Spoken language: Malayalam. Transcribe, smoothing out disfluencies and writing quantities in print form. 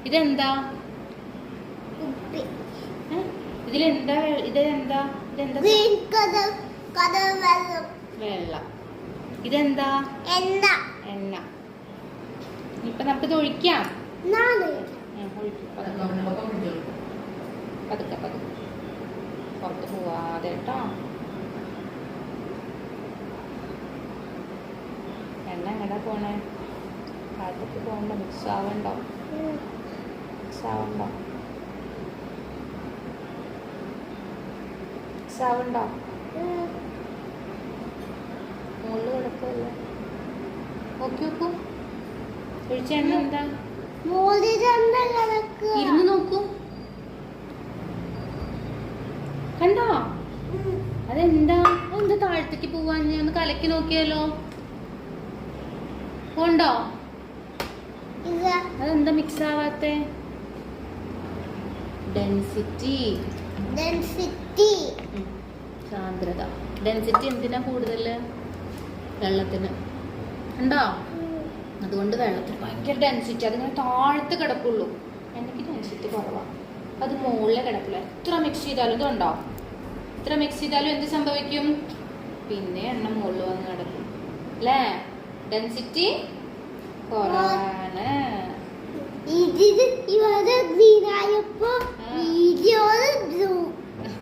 ഇതെന്താ? ഇതിലെന്താ? ഇതെന്താ? വെള്ളം. ഇതെന്താ? എണ്ണ. ഇപ്പൊ നമുക്കിത് ഒഴിക്കാം. പതുക്കെ പുറത്ത് പോവാതെ കേട്ടോ. എണ്ണ എങ്ങടാ പോണേ? കാറ്റത്ത് പോകുമ്പോ മിക്സ് ആവണ്ടോ? മുകളിൽ കിടക്കല്ലേ? നോക്കി നോക്കൂ. ഒഴിച്ച എണ്ണ എന്താ? ഇരുന്ന് നോക്കൂ. കണ്ടോ? അതെന്താ? എന്താ താഴത്തേക്ക് പോവാൻ? ഒന്ന് കലക്കി നോക്കിയാലോ? ഉണ്ടോ? അതെന്താ മിക്സ് ആവാത്തെ? ഡെൻസിറ്റി. സാന്ദ്രത. ഡെൻസിറ്റി എന്തിനാ കൂടുതല്? വെള്ളത്തിന്. ഉണ്ടോ? അതുകൊണ്ട് വെള്ളത്തിന് ഭയങ്കര ഡെൻസിറ്റി. അതിങ്ങനെ താഴത്ത് കിടക്കുള്ളൂ. എനിക്ക് ഡെൻസിറ്റി കുറവാണ്. അത് മുകളിലെ കിടക്കില്ല. എത്ര മിക്സ് ചെയ്താലും ഇതുണ്ടോ? എത്ര മിക്സ് ചെയ്താലും എന്ത് സംഭവിക്കും? പിന്നെ എണ്ണ മുകളിൽ വന്ന് കിടക്കും അല്ലേ? ഡെൻസിറ്റി കുറവാണ്.